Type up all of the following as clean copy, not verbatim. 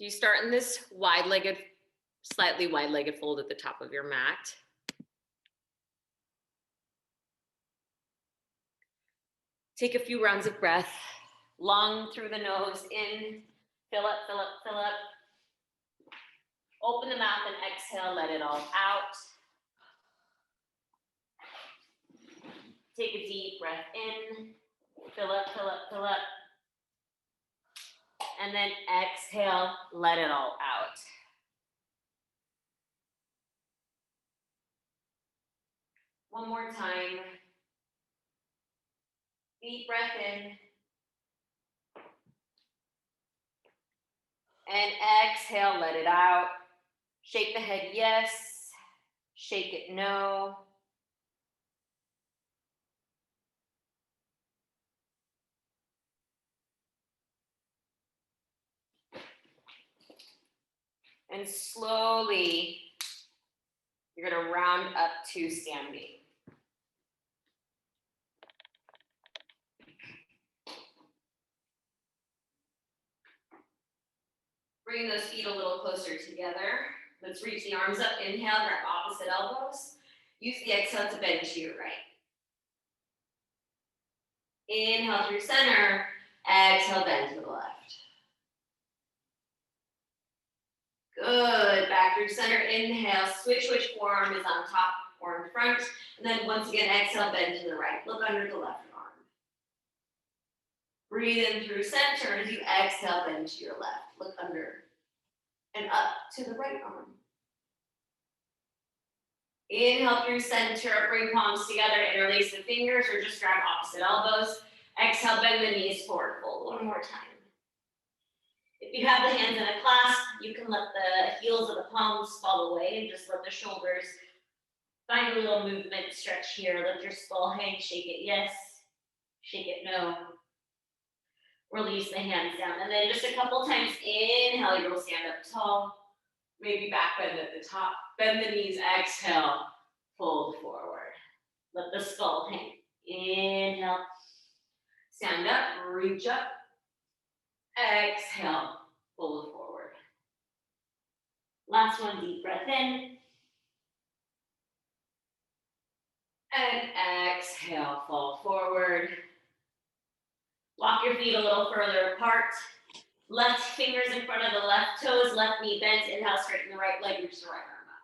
So you start in this wide-legged, slightly wide-legged fold at the top of your mat. Take a few rounds of breath, long through the nose, in, fill up, fill up, fill up. Open the mouth and exhale, let it all out. Take a deep breath in, fill up, fill up, fill up. And then exhale, let it all out. One more time. Deep breath in. And exhale, let it out. Shake the head, yes. Shake it, no. And slowly, you're going to round up to standing. Bring those feet a little closer together. Let's reach the arms up. Inhale, grab opposite elbows. Use the exhale to bend to your right. Inhale through center. Exhale, bend to the left. Good. Back through center. Inhale. Switch which forearm is on top or in front. And then once again, exhale, bend to the right. Look under the left arm. Breathe in through center. As you exhale, bend to your left. Look under and up to the right arm. Inhale through center. Bring palms together. Interlace the fingers or just grab opposite elbows. Exhale, bend the knees forward. Fold one more time. If you have the hands in a clasp, you can let the heels of the palms fall away and just let the shoulders find a little movement, stretch here. Let your skull hang, shake it yes, shake it no. Release the hands down. And then just a couple times, inhale, you'll stand up tall. Maybe back bend at the top. Bend the knees, exhale, fold forward. Let the skull hang. Inhale, stand up, reach up. Exhale, fold forward. Last one, deep breath in. And exhale, fall forward. Walk your feet a little further apart. Left fingers in front of the left toes, left knee bent. Inhale, straighten the right leg, reach the right arm up.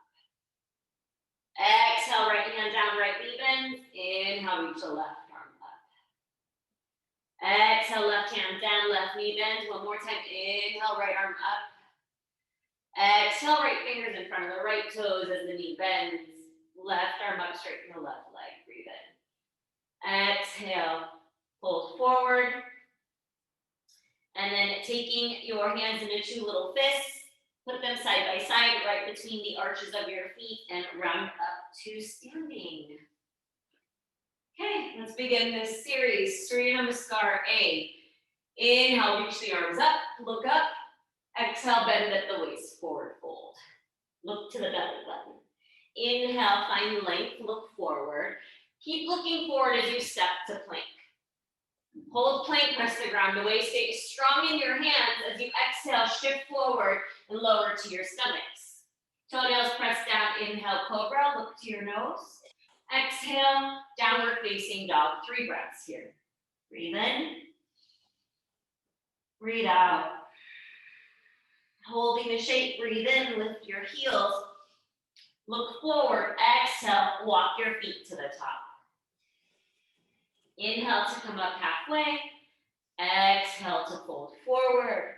Exhale, right hand down, right knee bends. Inhale, reach the left arm up. Exhale, left hand down, left knee bends. One more time. Inhale, right arm up. Exhale, right fingers in front of the right toes as the knee bends. Left arm up, straighten the left leg. Breathe in. Exhale, fold forward. And then taking your hands into two little fists, put them side by side right between the arches of your feet and round up to standing. Okay, let's begin this series. Surya Namaskar A. Inhale, reach the arms up, look up. Exhale, bend at the waist, forward fold. Look to the belly button. Inhale, find length, look forward. Keep looking forward as you step to plank. Hold plank, press the ground away. Stay strong in your hands as you exhale, shift forward and lower to your stomachs. Toenails press down. Inhale, cobra, look to your nose. Exhale, downward facing dog. 3 breaths here. Breathe in. Breathe out. Holding the shape, breathe in, lift your heels. Look forward, exhale, walk your feet to the top. Inhale to come up halfway. Exhale to fold forward.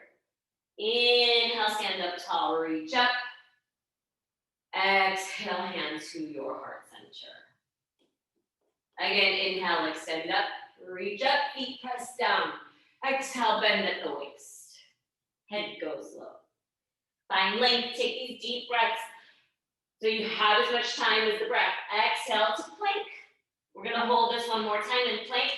Inhale, stand up tall, reach up. Exhale, hands to your heart center. Again, inhale, extend up, reach up, feet press down. Exhale, bend at the waist. Head goes low. Find length, take these deep breaths so you have as much time as the breath. Exhale to plank. We're gonna hold this one more time in plank.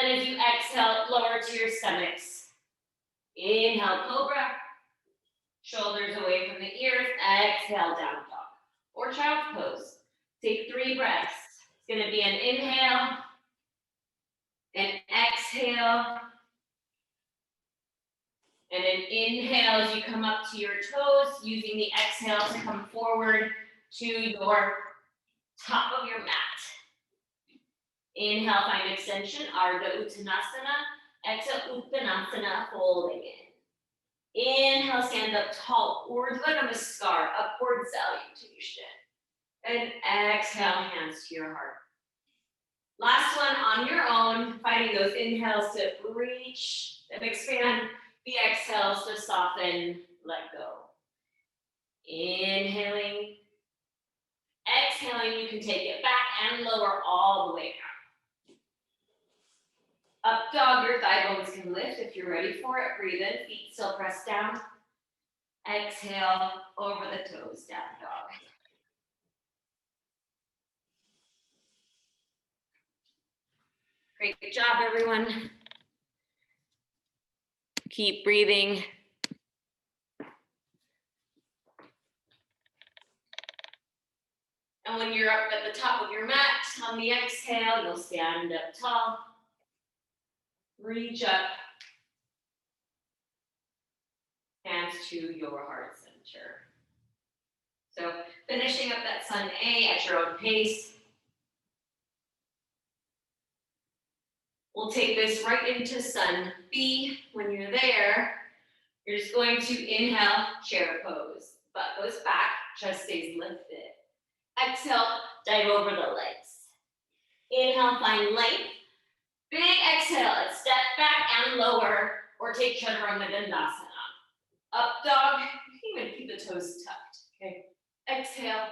And as you exhale, lower to your stomachs. Inhale, cobra. Shoulders away from the ears. Exhale, down dog. Or child's pose. Take 3 breaths. It's gonna be an inhale, an exhale, And then inhale as you come up to your toes, using the exhale to come forward to your top of your mat. Inhale, find extension, Ardha Uttanasana. Exhale, Uttanasana, folding in. Inhale, stand up tall, Urdhva Namaskar, upward salutation. And exhale, hands to your heart. Last one on your own, finding those inhales to reach and expand, the exhales to soften, let go. Inhaling, exhaling, you can take it back and lower all the way down. Up dog, your thigh bones can lift if you're ready for it. Breathe in, feet still pressed down. Exhale, over the toes, down dog. Great job, everyone. Keep breathing. And when you're up at the top of your mat, on the exhale, you'll stand up tall. Reach up. Hands to your heart center. So finishing up that sun A at your own pace. We'll take this right into sun B. When you're there, you're just going to inhale, chair pose. Butt goes back, chest stays lifted. Exhale, dive over the legs. Inhale, find length. Big exhale, step back and lower, or take Chaturanga Dandasana. Up dog, you can even keep the toes tucked, okay? Exhale,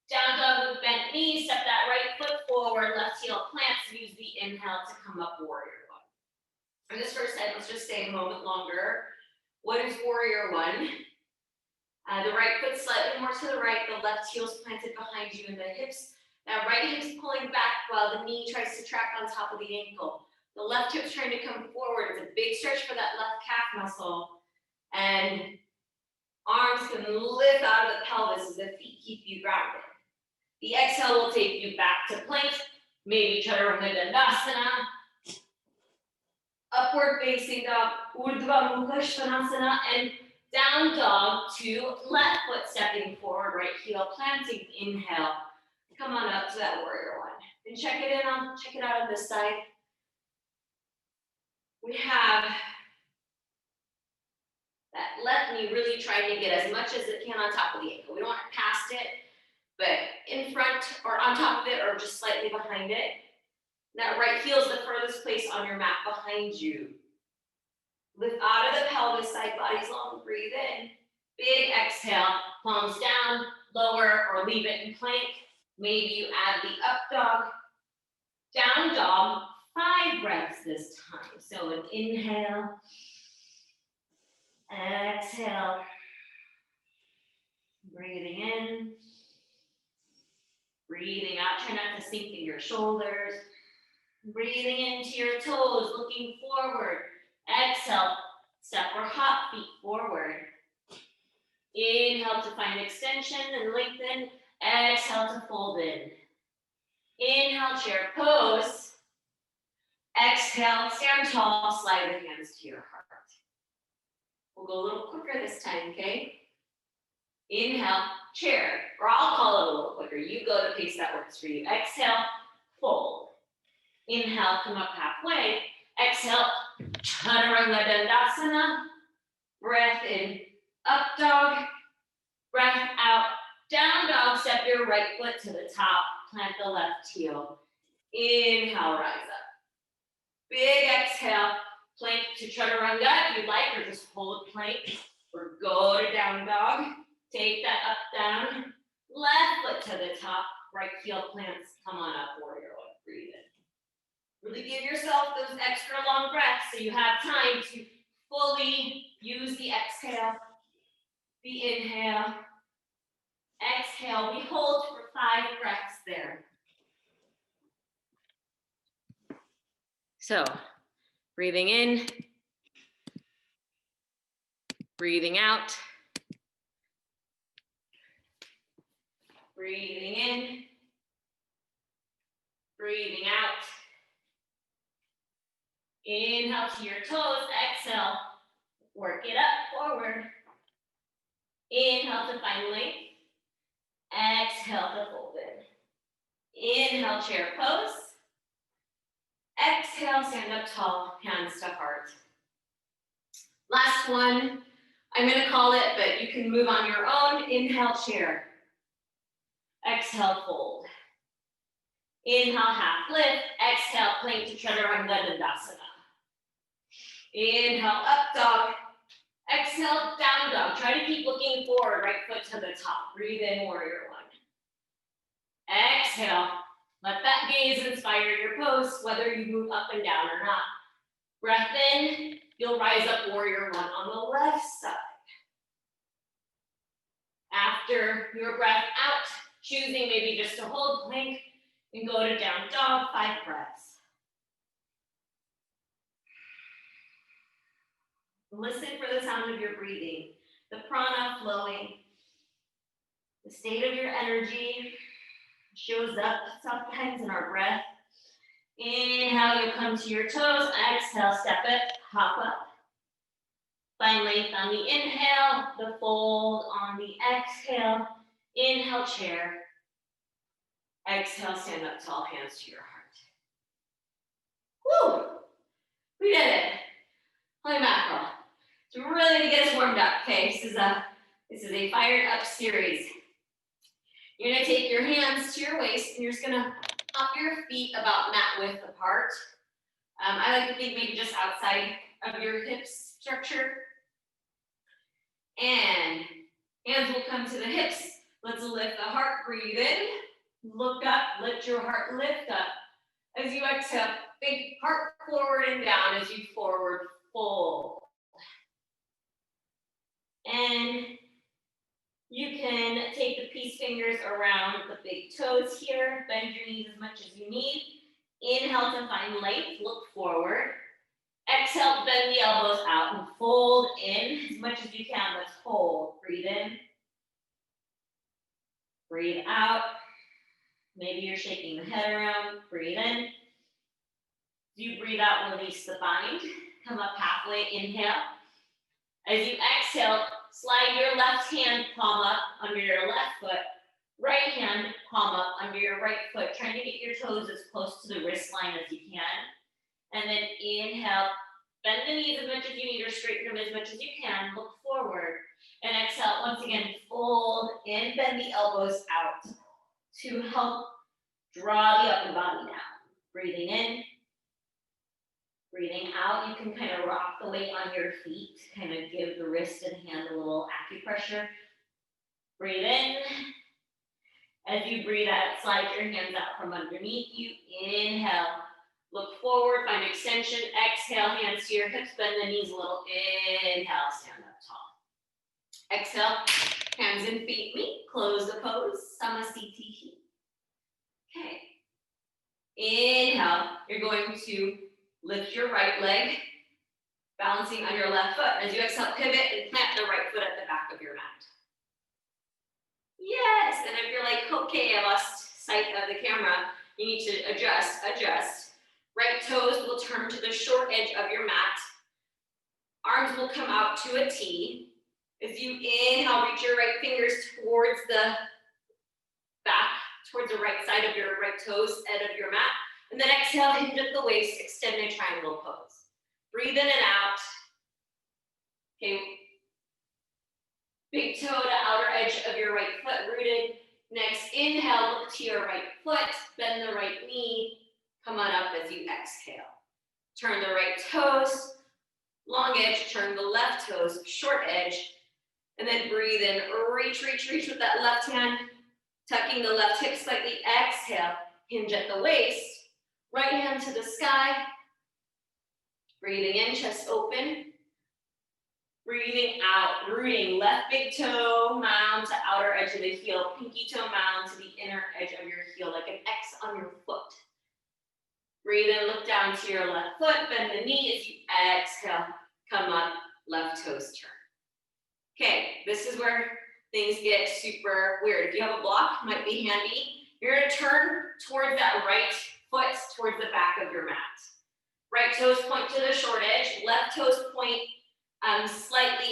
down dog with bent knees, step that right foot forward, left heel plants, use the inhale to come up, warrior one. For this first set, let's just stay a moment longer. What is warrior one? The right foot slightly more to the right, the left heel's planted behind you in the hips. That right hip's pulling back while the knee tries to track on top of the ankle. The left hip's trying to come forward. It's a big stretch for that left calf muscle. And arms can lift out of the pelvis as the feet keep you grounded. The exhale will take you back to plank, maybe Chaturanga Dandasana. Upward facing dog, Urdhva Mukha Svanasana, and down dog to left foot stepping forward, right heel planting, inhale. Come on up to that warrior one. And check it out on this side. We have that left knee really trying to get as much as it can on top of the ankle. We don't want it past it, but in front or on top of it or just slightly behind it. That right heel is the furthest place on your mat behind you. Lift out of the pelvis, side body's long, breathe in. Big exhale, palms down, lower, or leave it in plank. Maybe you add the up dog, down dog, 5 breaths this time. So an inhale, exhale, breathing in, breathing out. Try not to sink in your shoulders. Breathing into your toes, looking forward. Exhale, step or hop, feet forward. Inhale to find extension and lengthen. Exhale to fold in. Inhale, chair pose. Exhale, stand tall, slide the hands to your heart. We'll go a little quicker this time, okay? Inhale, chair, or I'll call it a little quicker. You go the pace that works for you. Exhale, fold. Inhale, come up halfway. Exhale, Chaturanga Dandasana. Breath in, up dog. Breath out, down dog. Step your right foot to the top. Plant the left heel. Inhale, rise up. Big exhale, plank to Chaturanga if you'd like, or just hold plank. Or go to down dog. Take that up, down. Left foot to the top. Right heel plants. Come on up, warrior one. Breathe in. Really give yourself those extra long breaths so you have time to fully use the exhale, the inhale, exhale. We hold for 5 breaths there. So, breathing in, breathing out, breathing in, breathing out. Inhale to your toes, exhale, Work it up, forward. Inhale to find length. Exhale to fold it. Inhale, chair pose. Exhale, stand up tall, hands to heart. Last one, I'm gonna call it, but you can move on your own. Inhale, chair. Exhale, fold. Inhale, half lift. Exhale, plank to chaturanga dandasana. Inhale, up dog. Exhale, down dog. Try to keep looking forward, right foot to the top. Breathe in, warrior one. Exhale, let that gaze inspire your pose, whether you move up and down or not. Breath in, you'll rise up warrior one on the left side. After your breath out, choosing maybe just to hold plank and go to down dog, 5 breaths. Listen for the sound of your breathing, the prana flowing, the state of your energy shows up sometimes in our breath. Inhale, you'll come to your toes. Exhale, step it, hop up. Find length on the inhale, the fold on the exhale. Inhale, chair. Exhale, stand up tall, hands to your heart. Woo! We did it. Holy mackerel. So we're really gonna get us warmed up. Okay, this is a fired up series. You're gonna take your hands to your waist and you're just gonna hop your feet about mat width apart. I like to think maybe just outside of your hips structure. And hands will come to the hips. Let's lift the heart, breathe in, look up, let your heart lift up. As you exhale, big heart forward and down as you forward fold. And you can take the peace fingers around the big toes here, bend your knees as much as you need. Inhale to find length, look forward. Exhale, bend the elbows out and fold in as much as you can. Let's hold, breathe in. Breathe out. Maybe you're shaking the head around, breathe in. As you breathe out, release the bind. Come up halfway, inhale. As you exhale, slide your left hand palm up under your left foot, right hand palm up under your right foot, trying to get your toes as close to the wrist line as you can. And then inhale, bend the knees as much as you need or straighten them as much as you can, look forward. And exhale, once again, fold in, bend the elbows out to help draw the upper body down. Breathing in. Breathing out, you can kind of rock the weight on your feet, kind of give the wrist and hand a little acupressure. Breathe in. As you breathe out, slide your hands out from underneath you. Inhale, look forward, find extension. Exhale, hands to your hips, bend the knees a little. Inhale, stand up tall. Exhale, hands and feet meet. Close the pose, Samasthiti. Okay. Inhale, you're going to lift your right leg, balancing on your left foot. As you exhale, pivot and plant the right foot at the back of your mat. Yes, and if you're like, okay, I lost sight of the camera, you need to adjust. Right toes will turn to the short edge of your mat. Arms will come out to a T. As you inhale, reach your right fingers towards the back, towards the right side of your right toes, edge of your mat. And then exhale, hinge at the waist, extend a triangle pose. Breathe in and out. Okay. Big toe to outer edge of your right foot rooted. Next, inhale, look to your right foot, bend the right knee, come on up as you exhale. Turn the right toes, long edge, turn the left toes, short edge, and then breathe in, reach with that left hand, tucking the left hip slightly, exhale, hinge at the waist. Right hand to the sky. Breathing in, chest open. Breathing out, rooting left big toe, mound to outer edge of the heel, pinky toe mound to the inner edge of your heel, like an X on your foot. Breathe in, look down to your left foot, bend the knee as you exhale, come up, left toes turn. Okay, this is where things get super weird. If you have a block, might be handy. You're gonna turn towards that right foot towards the back of your mat. Right toes point to the short edge, left toes point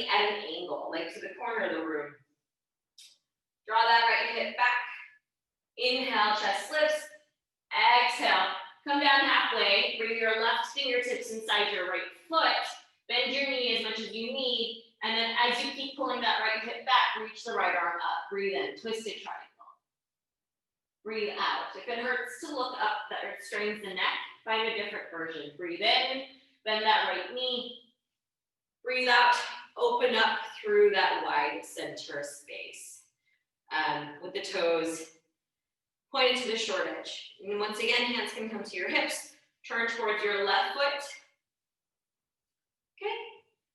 feet at an angle, like to the corner of the room. Draw that right hip back. Inhale, chest lifts. Exhale, come down halfway. Bring your left fingertips inside your right foot. Bend your knee as much as you need. And then as you keep pulling that right hip back, reach the right arm up. Breathe in, twisted triangle. Breathe out. If it hurts to look up, that strains the neck, find a different version. Breathe in, bend that right knee. Breathe out, open up through that wide center space. With the toes pointed to the short edge. And once again, hands can come to your hips. Turn towards your left foot. Okay.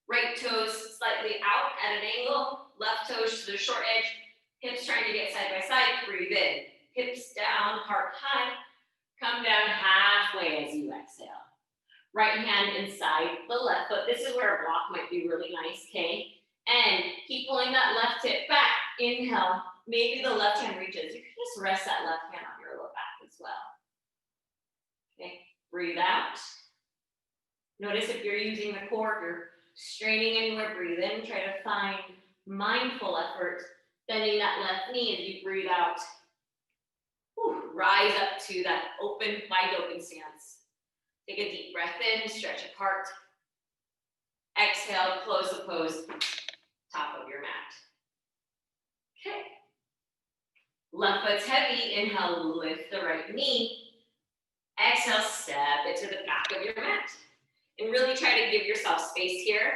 Right toes slightly out at an angle. Left toes to the short edge. Hips trying to get side by side. Breathe in. Hips down, heart high. Come down halfway as you exhale. Right hand inside the left foot. This is where a block might be really nice, okay? And keep pulling that left hip back. Inhale. Maybe the left hand reaches. You can just rest that left hand on your low back as well. Okay, breathe out. Notice if you're using the core, if you're straining anywhere, breathe in. Try to find mindful effort, bending that left knee as you breathe out. Whew, rise up to that open, wide open stance. Take a deep breath in, stretch apart. Exhale, close the pose, top of your mat. Okay. Left foot's heavy. Inhale, lift the right knee. Exhale, step it to the back of your mat. And really try to give yourself space here.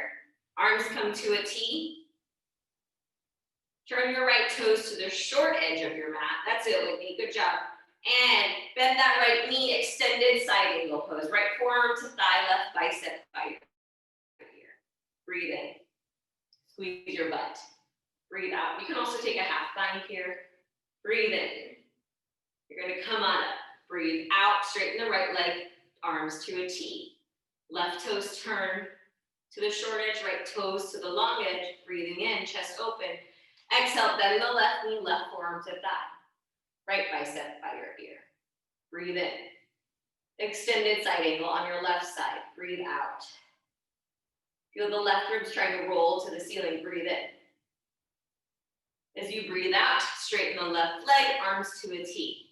Arms come to a T. Turn your right toes to the short edge of your mat. That's it, Whitney. Good job. And bend that right knee, extended side angle pose. Right forearm to thigh, left bicep by your ear. Breathe in. Squeeze your butt. Breathe out. You can also take a half bind here. Breathe in. You're going to come on up. Breathe out. Straighten the right leg. Arms to a T. Left toes turn to the short edge. Right toes to the long edge. Breathing in. Chest open. Exhale. Bend the left knee. Left forearm to thigh. Right bicep by your ear. Breathe in. Extended side angle on your left side. Breathe out. Feel the left ribs trying to roll to the ceiling. Breathe in. As you breathe out, straighten the left leg, arms to a T.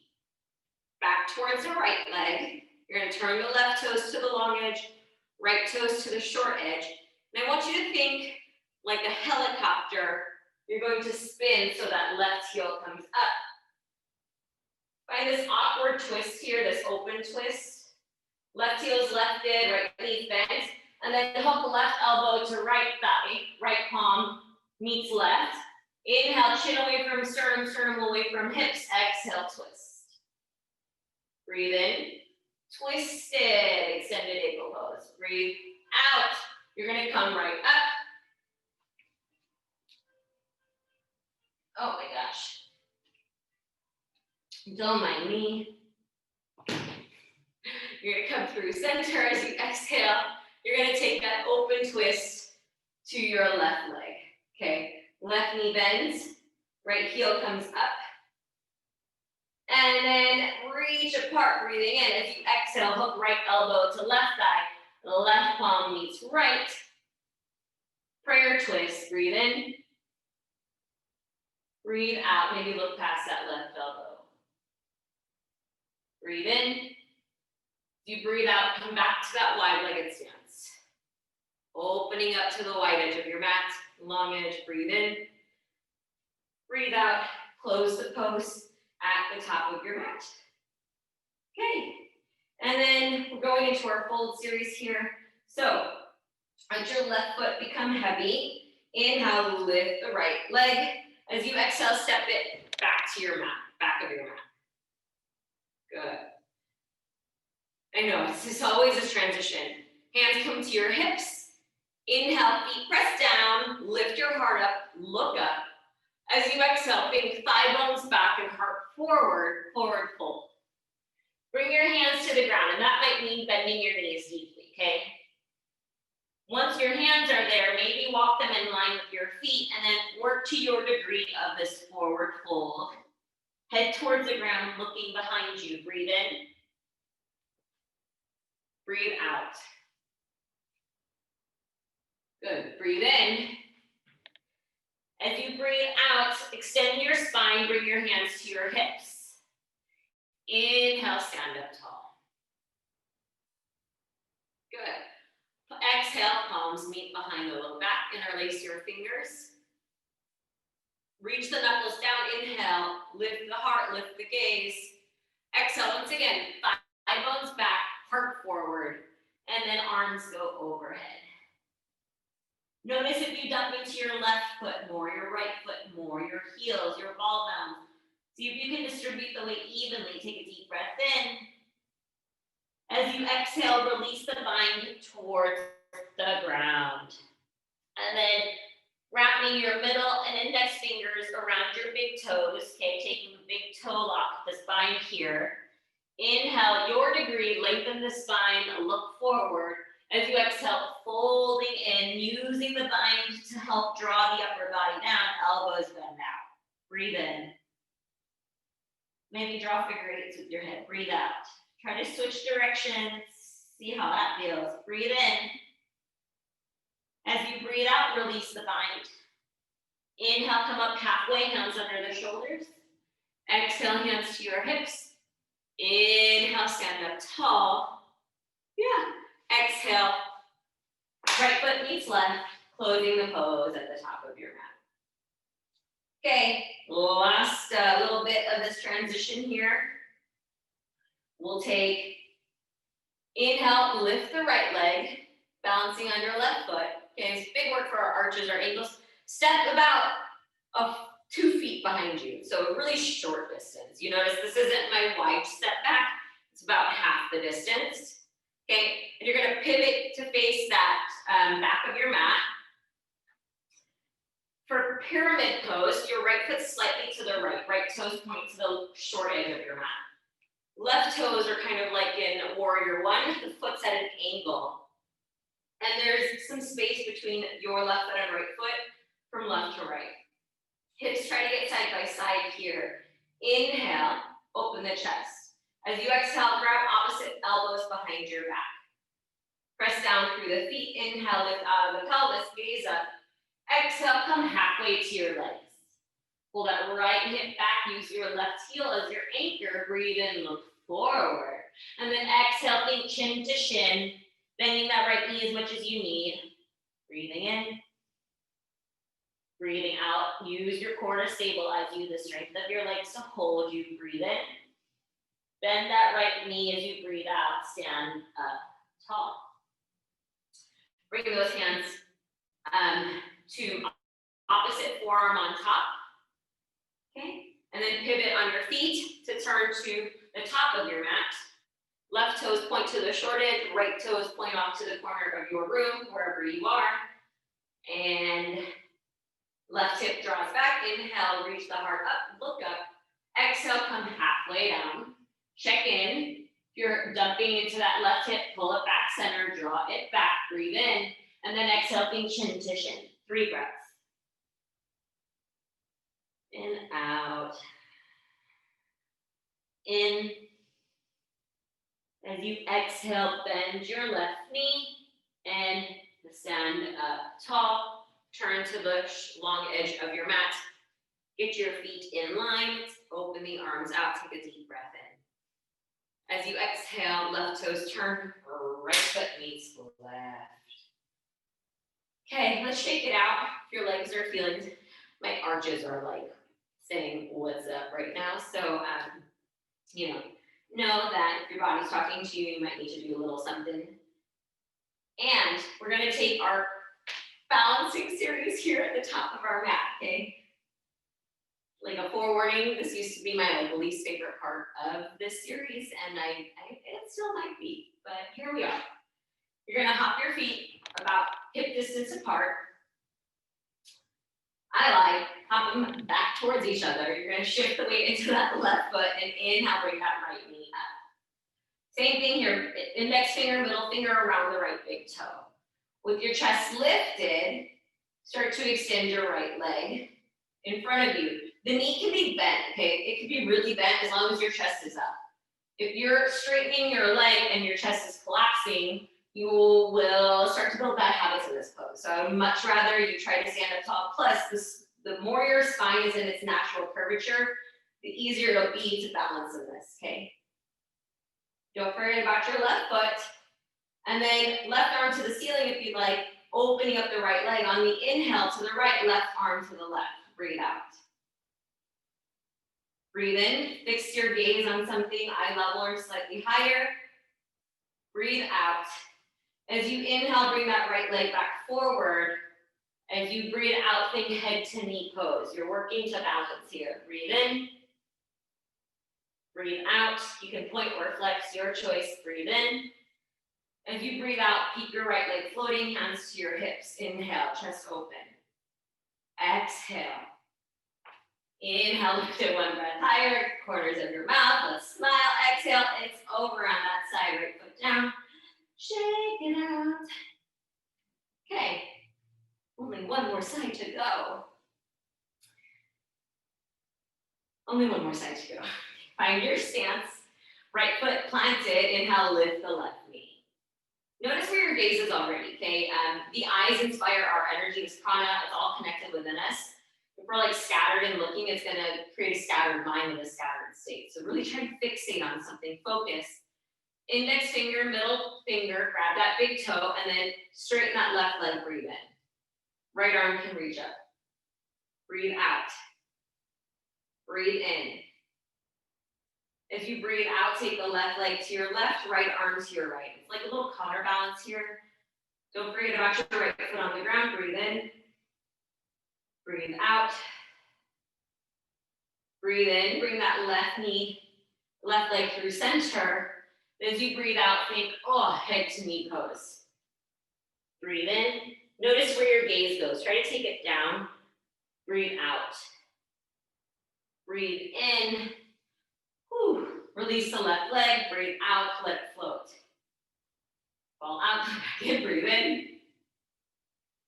Back towards the right leg. You're going to turn the left toes to the long edge, right toes to the short edge. And I want you to think like a helicopter. You're going to spin so that left heel comes up. Find this awkward twist here, this open twist. Left heel's lifted, right knee bent. And then hook left elbow to right thigh, right palm meets left. Inhale, chin away from sternum, sternum away from hips. Exhale, twist. Breathe in. Twisted, extended angle pose. Breathe out. You're going to come right up. Oh my gosh. Don't mind me. You're going to come through center as you exhale. You're going to take that open twist to your left leg. Okay. Left knee bends, right heel comes up. And then reach apart, breathing in. As you exhale, hook right elbow to left thigh. Left palm meets right. Prayer twist, breathe in. Breathe out, maybe look past that left elbow. Breathe in. You breathe out, come back to that wide-legged stance. Opening up to the wide edge of your mat. Long edge, breathe in. Breathe out, close the pose at the top of your mat. Okay, and then we're going into our fold series here. So, let your left foot become heavy. Inhale, lift the right leg. As you exhale, step it back to your mat, back of your mat. Good. I know, it's always a transition. Hands come to your hips. Inhale, feet press down, lift your heart up, look up. As you exhale, think thigh bones back and heart forward, forward fold. Bring your hands to the ground, and that might mean bending your knees deeply, okay? Once your hands are there, maybe walk them in line with your feet and then work to your degree of this forward fold. Head towards the ground, looking behind you. Breathe in. Breathe out. Good. Breathe in. As you breathe out, extend your spine, bring your hands to your hips. Inhale, stand up tall. Good. Exhale, palms meet behind the low back, interlace your fingers. Reach the knuckles down, inhale, lift the heart, lift the gaze. Exhale, once again, thigh bones back, heart forward, and then arms go overhead. Notice if you dump into your left foot more, your right foot more, your heels, your ball bounce. See if you can distribute the weight evenly. Take a deep breath in. As you exhale, release the bind towards the ground. And then wrapping your middle and index fingers around your big toes, okay, taking the big toe lock, the spine here. Inhale, your degree, lengthen the spine, look forward. As you exhale, folding in, using the bind to help draw the upper body down, elbows bend out. Breathe in. Maybe draw figure eights with your head, breathe out. Try to switch directions, see how that feels. Breathe in. As you breathe out, release the bind. Inhale, come up halfway, hands under the shoulders. Exhale, hands to your hips. Inhale, stand up tall. Yeah. Exhale, right foot meets left, closing the pose at the top of your mat. Okay, last little bit of this transition here. We'll take, inhale, lift the right leg, balancing on your left foot. Okay, it's big work for our arches, our ankles. Step about 2 feet behind you, so a really short distance. You notice this isn't my wide step back, it's about half the distance. Okay, and you're gonna pivot to face that back of your mat. For pyramid pose, your right foot slightly to the right toes point to the short edge of your mat. Left toes are kind of like in warrior one, the foot's at an angle. And there's some space between your left foot and right foot from left to right. Hips try to get side by side here. Inhale, open the chest. As you exhale, grab opposite elbows behind your back. Press down through the feet. Inhale, lift out of the pelvis, gaze up. Exhale, come halfway to your legs. Pull that right hip back, use your left heel as your anchor. Breathe in, look forward. And then exhale, think chin to shin, bending that right knee as much as you need. Breathing in. Breathing out, use your core to stabilize you, the strength of your legs to hold you. Breathe in. Bend that right knee as you breathe out, stand up tall. Bring those hands to opposite forearm on top. Okay, and then pivot on your feet to turn to the top of your mat. Left toes point to the short edge, right toes point off to the corner of your room, wherever you are. And left hip draws back. Inhale, reach the heart up, look up. Exhale, come halfway down. Check in. If you're dumping into that left hip, pull it back center, draw it back, breathe in, and then exhale, think chin to shin. 3 breaths. In, out. In. As you exhale, bend your left knee and stand up tall. Turn to the long edge of your mat. Get your feet in line. Open the arms out. Take a deep breath in. As you exhale, left toes turn, right foot meets left. Okay, let's shake it out. If your legs are feeling, my arches are like saying what's up right now. So, know that if your body's talking to you, you might need to do a little something. And we're gonna take our balancing series here at the top of our mat, okay? Like a forewarning, this used to be my least favorite part of this series, and it still might be, but here we are. You're gonna hop your feet about hip distance apart. I like hop them back towards each other. You're gonna shift the weight into that left foot and inhale, bring that right knee up. Same thing here, index finger, middle finger around the right big toe. With your chest lifted, start to extend your right leg in front of you. The knee can be bent, okay? It can be really bent as long as your chest is up. If you're straightening your leg and your chest is collapsing, you will start to build bad habits in this pose. So I would much rather you try to stand up tall. Plus, The more your spine is in its natural curvature, the easier it'll be to balance in this, okay? Don't forget about your left foot. And then left arm to the ceiling if you'd like, opening up the right leg. On the inhale to the right, left arm to the left. Breathe out. Breathe in, fix your gaze on something eye level or slightly higher. Breathe out. As you inhale, bring that right leg back forward. As you breathe out, think head to knee pose. You're working to balance here. Breathe in. Breathe out. You can point or flex, your choice. Breathe in. As you breathe out, keep your right leg floating, hands to your hips. Inhale, chest open. Exhale. Inhale, lift it one breath higher, corners of your mouth. Let's smile. Exhale, it's over on that side. Right foot down. Shake it out. Okay, only one more side to go. Only one more side to go. Find your stance. Right foot planted. Inhale, lift the left knee. Notice where your gaze is already, okay? The eyes inspire our energy. This prana, it's all connected within us. If we're like scattered and looking, it's gonna create a scattered mind in a scattered state. So really try to fixate on something, focus. Index finger, middle finger, grab that big toe, and then straighten that left leg, breathe in. Right arm can reach up. Breathe out. Breathe in. If you breathe out, take the left leg to your left, right arm to your right. It's like a little counterbalance here. Don't forget about your right foot on the ground. Breathe in. Breathe out. Breathe in. Bring that left knee, left leg through center. As you breathe out, think, oh, head to knee pose. Breathe in. Notice where your gaze goes. Try to take it down. Breathe out. Breathe in. Whew. Release the left leg. Breathe out. Let it float. Fall out. Come back in. Breathe in.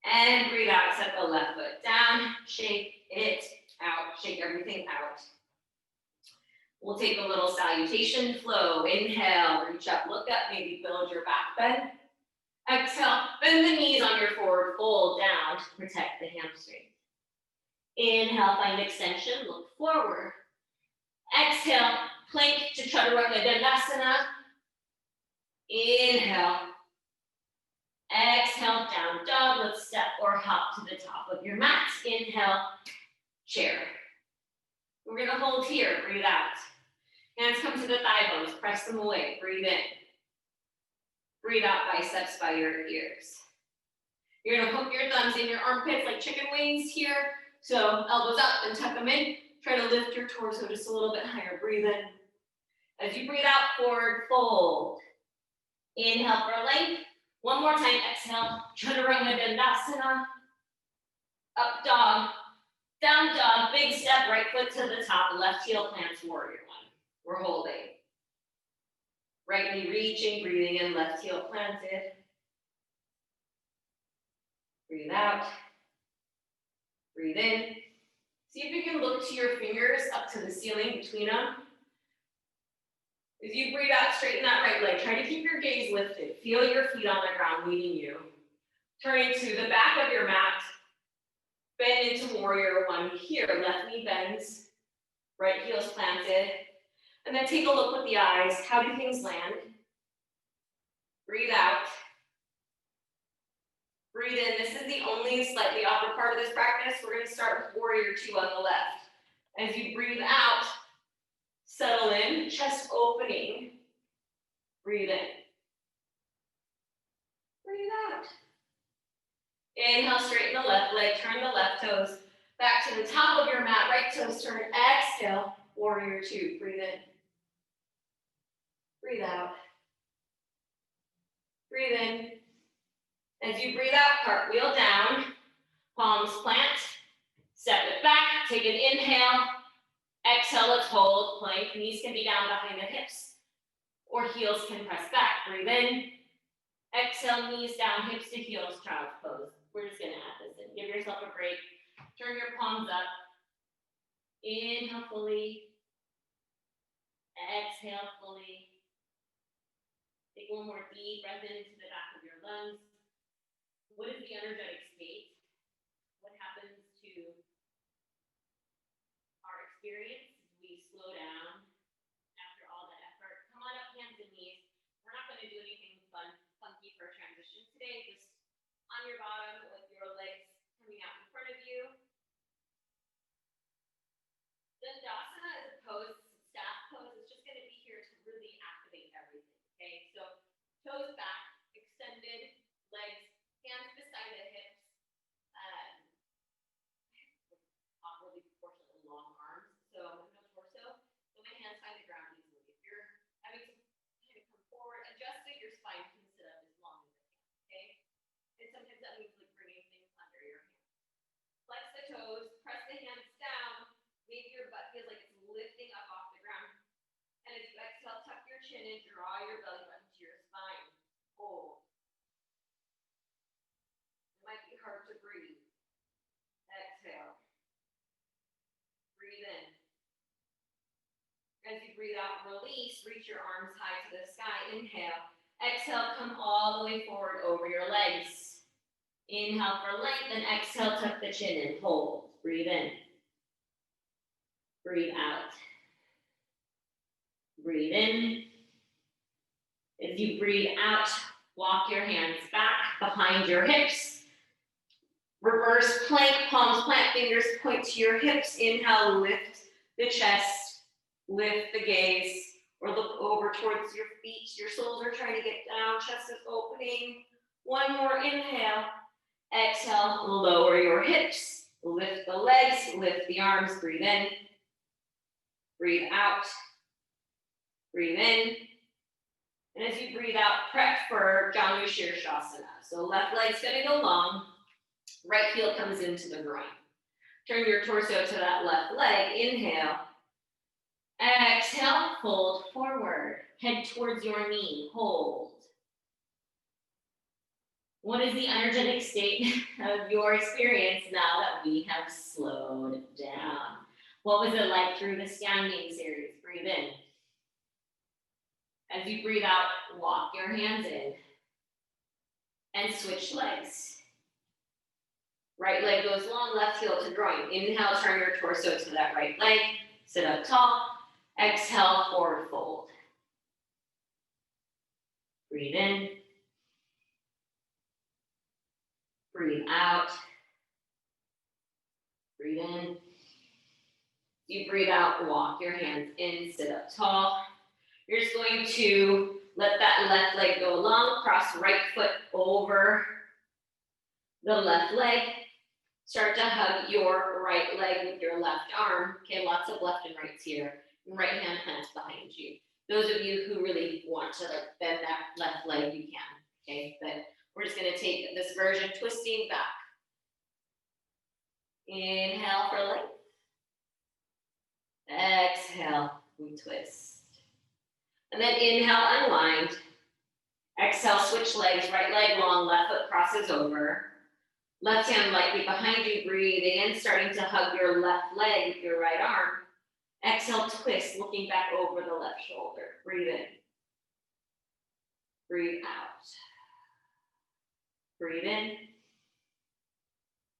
And breathe out. Set the left foot down. Shake it out. Shake everything out. We'll take a little salutation flow. Inhale. Reach up. Look up. Maybe build your back bend. Exhale. Bend the knees on your forward fold down to protect the hamstring. Inhale. Find extension. Look forward. Exhale. Plank to Chaturanga Dandasana. Inhale. Exhale, down dog. Let's step or hop to the top of your mat. Inhale, chair. We're gonna hold here, breathe out. Hands come to the thigh bones, press them away, breathe in. Breathe out, biceps by your ears. You're gonna hook your thumbs in your armpits like chicken wings here. So elbows up and tuck them in. Try to lift your torso just a little bit higher, breathe in. As you breathe out, forward fold. Inhale for length. One more time, exhale. Chaturanga Dandasana. Up dog. Down dog. Big step, right foot to the top. Left heel plants, warrior one. We're holding. Right knee reaching, breathing in, left heel planted. Breathe out. Breathe in. See if you can look to your fingers up to the ceiling between them. As you breathe out, straighten that right leg. Try to keep your gaze lifted. Feel your feet on the ground leading you. Turning to the back of your mat. Bend into warrior one here. Left knee bends. Right heel's planted. And then take a look with the eyes. How do things land? Breathe out. Breathe in. This is the only slightly upper part of this practice. We're going to start with warrior two on the left. As you breathe out, settle in, chest opening. Breathe in. Breathe out. Inhale, straighten the left leg, turn the left toes back to the top of your mat, right toes turn, exhale, warrior two, breathe in. Breathe out. Breathe in. As you breathe out, cartwheel down, palms plant, step it back, take an inhale, exhale, let's hold, plank, knees can be down behind the hips, or heels can press back, breathe in, exhale, knees down, hips to heels, child's pose. We're just gonna add this in, give yourself a break, turn your palms up, inhale fully, exhale fully, take one more deep breath into the back of your lungs. What is the energetic state? What happens to experience, we slow down after all that effort. Come on up, hands and knees. We're not going to do anything funky for a transition today. Just on your bottom with your legs coming out in front of you. Dandasana is a pose, staff pose. It's just going to be here to really activate everything. Okay, so toes back, extended, legs, hands beside the hips. Awkwardly proportionately long arms, so no torso. So my hands find the ground easily. If you're having to kind of come forward, adjust it, your spine can sit up as long as it can. Okay, and sometimes that means like bringing things under your hands. Flex the toes, press the hands down. Maybe your butt feels like it's lifting up off the ground. And as you exhale, tuck your chin and draw your belly button to your spine. Hold. It might be hard to breathe. Exhale. Breathe in. As you breathe out, release. Reach your arms high to the sky. Inhale. Exhale, come all the way forward over your legs. Inhale for length, and exhale, tuck the chin in. Hold. Breathe in. Breathe out. Breathe in. As you breathe out, walk your hands back behind your hips. Reverse plank, palms plant, fingers point to your hips. Inhale, lift the chest, lift the gaze, or look over towards your feet. Your soles are trying to get down, chest is opening. One more inhale. Exhale, lower your hips. Lift the legs, lift the arms, breathe in. Breathe out. Breathe in. And as you breathe out, prep for Janu Shirshasana. So left leg's gonna go long. Right heel comes into the groin. Turn your torso to that left leg. Inhale. Exhale, fold forward. Head towards your knee. Hold. What is the energetic state of your experience now that we have slowed down? What was it like through the standing series? Breathe in. As you breathe out, walk your hands in and switch legs. Right leg goes long, left heel to groin. Inhale, turn your torso to that right leg. Sit up tall. Exhale, forward fold. Breathe in. Breathe out. Breathe in. You breathe out, walk your hands in, sit up tall. You're just going to let that left leg go long, cross right foot over the left leg. Start to hug your right leg with your left arm. Okay, lots of left and rights here. Right hand plants behind you. Those of you who really want to like bend that left leg, you can. Okay, but we're just gonna take this version, twisting back. Inhale for length. Exhale, we twist. And then inhale, unwind. Exhale, switch legs, right leg long, left foot crosses over. Left hand lightly behind you, breathing in, starting to hug your left leg with your right arm. Exhale, twist, looking back over the left shoulder. Breathe in. Breathe out. Breathe in.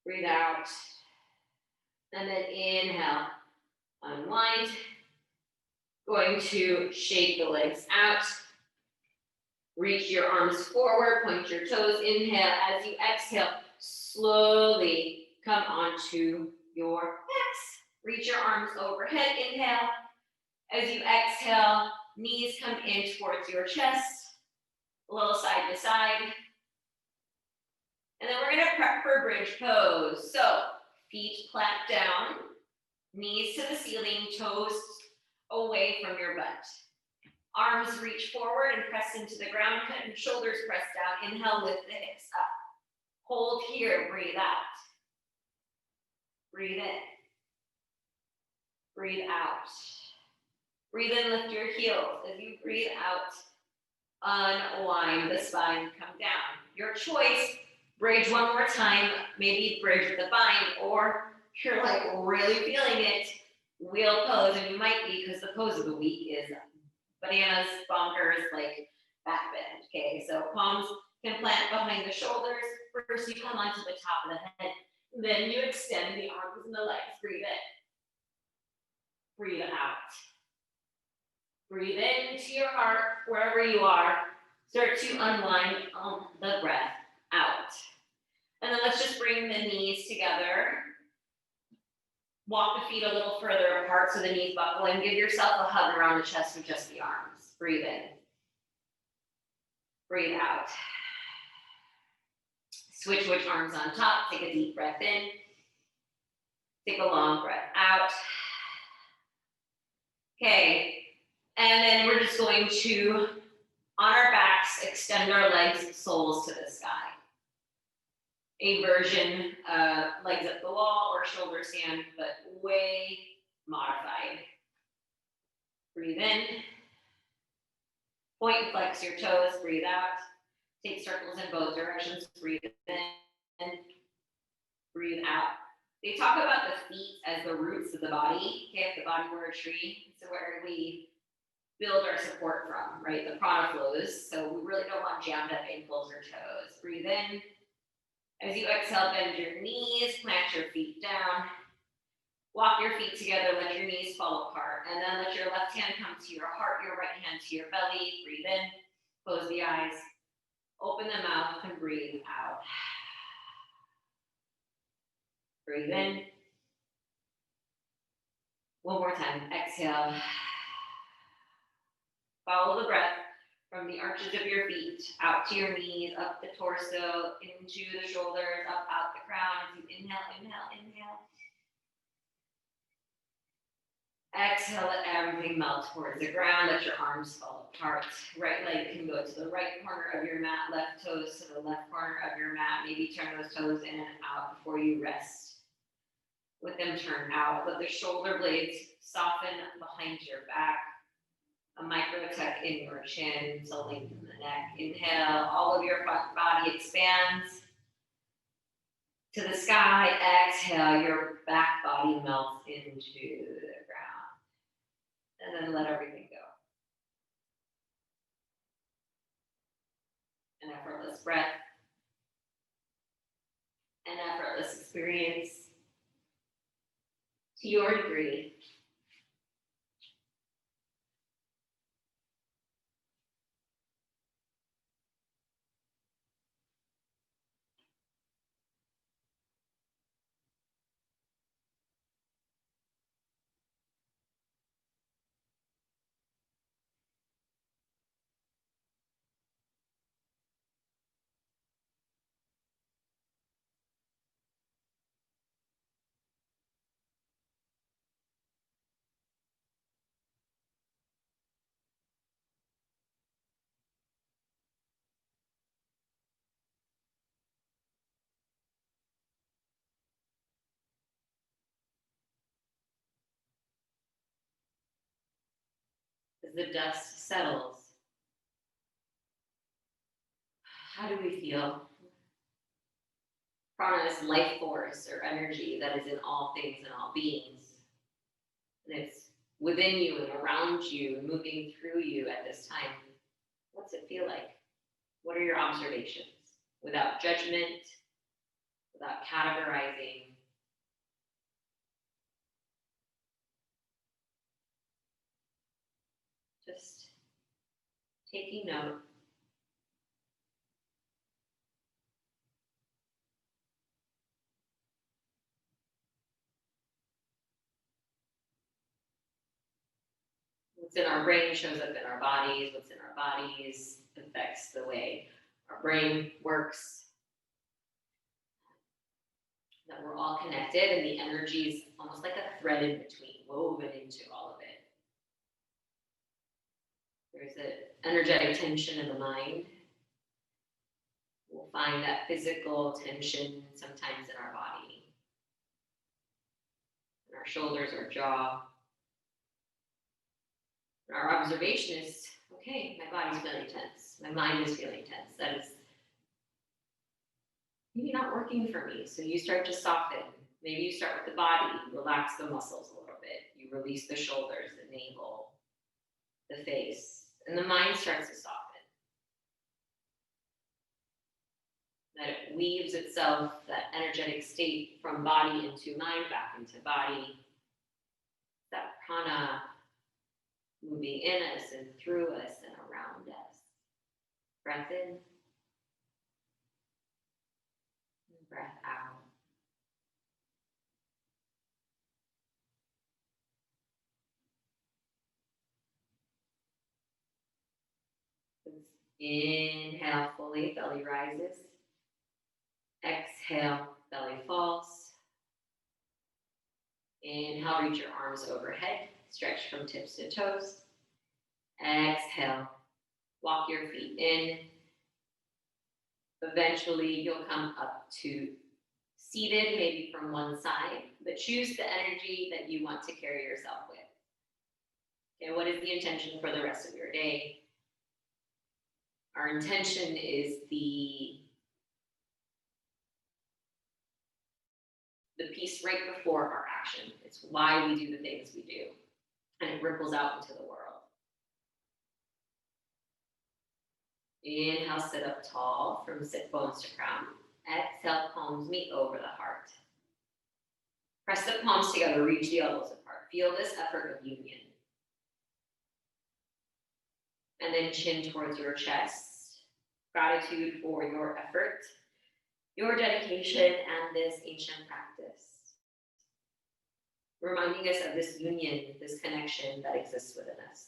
Breathe out. And then inhale, unwind. Going to shake the legs out. Reach your arms forward, point your toes. Inhale. As you exhale, slowly come onto your backs. Reach your arms overhead. Inhale. As you exhale, knees come in towards your chest. A little side to side. And then we're going to prep for bridge pose. So feet plant down, knees to the ceiling, toes away from your butt. Arms reach forward and press into the ground, and shoulders press down. Inhale, lift the hips up. Hold here, breathe out. Breathe in. Breathe out. Breathe in, lift your heels. As you breathe out, unwind the spine, come down. Your choice, bridge one more time, maybe bridge with the bind, or if you're like really feeling it, wheel pose, and you might be, because the pose of the week is bananas, bonkers, like back bend. Okay, so palms can plant behind the shoulders. First, you come onto the top of the head. Then you extend the arms and the legs. Breathe in. Breathe out. Breathe into your heart, wherever you are. Start to unwind on the breath out. And then let's just bring the knees together. Walk the feet a little further apart so the knees buckle and give yourself a hug around the chest with just the arms. Breathe in. Breathe out. Switch which arms on top. Take a deep breath in. Take a long breath out. Okay. And then we're just going to, on our backs, extend our legs, soles to the sky. A version of legs up the wall or shoulder stand, but way modified. Breathe in. Point and flex your toes. Breathe out. Take circles in both directions. Breathe in. Breathe out. They talk about the feet as the roots of the body. Okay, if the body were a tree, so where we build our support from, right? The prana flows. So we really don't want jammed up ankles or toes. Breathe in. As you exhale, bend your knees, plant your feet down. Walk your feet together, let your knees fall apart. And then let your left hand come to your heart, your right hand to your belly. Breathe in, close the eyes, open the mouth, and breathe out. Breathe in. One more time, exhale. Follow the breath from the arches of your feet, out to your knees, up the torso, into the shoulders, up, out the crown. As you inhale, inhale, inhale. Exhale, let everything melt towards the ground. Let your arms fall apart. Right leg can go to the right corner of your mat, left toes to the left corner of your mat. Maybe turn those toes in and out before you rest. With them turned out. Let the shoulder blades soften behind your back. A micro tuck in your chin to lengthen the neck. Inhale, all of your front body expands to the sky. Exhale, your back body melts into the ground. And then let everything go. An effortless breath. An effortless experience to your degree. As the dust settles, how do we feel? Prana is life force or energy that is in all things and all beings. And it's within you and around you and moving through you at this time. What's it feel like? What are your observations? Without judgment, without categorizing. Just taking note. What's in our brain shows up in our bodies. What's in our bodies affects the way our brain works. That we're all connected and the energy is almost like a thread in between, woven into all of it. There's an energetic tension in the mind. We'll find that physical tension sometimes in our body, in our shoulders, our jaw. And our observation is, okay, my body's feeling tense. My mind is feeling tense. That is maybe not working for me. So you start to soften. Maybe you start with the body, relax the muscles a little bit. You release the shoulders, the navel, the face, and the mind starts to soften. That it weaves itself, that energetic state from body into mind, back into body. That prana moving in us and through us and around us. Breath in. And breath out. Inhale fully, belly rises. Exhale, belly falls. Inhale, reach your arms overhead. Stretch from tips to toes. Exhale, walk your feet in. Eventually, you'll come up to seated, maybe from one side, but choose the energy that you want to carry yourself with. Okay, what is the intention for the rest of your day? Our intention is the piece right before our action. It's why we do the things we do, and it ripples out into the world. Inhale, sit up tall from sit bones to crown. Exhale, palms meet over the heart. Press the palms together, reach the elbows apart. Feel this effort of union. And then chin towards your chest. Gratitude for your effort, your dedication, and this ancient practice. Reminding us of this union, this connection that exists within us.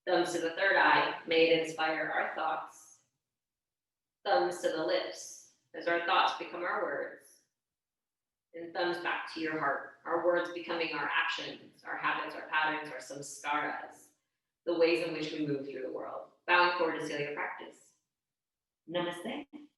Thumbs to the third eye, may it inspire our thoughts. Thumbs to the lips, as our thoughts become our words. And thumbs back to your heart, our words becoming our actions, our habits, our patterns, our samskaras, the ways in which we move through the world. Bowing forward to seal your practice. Namaste.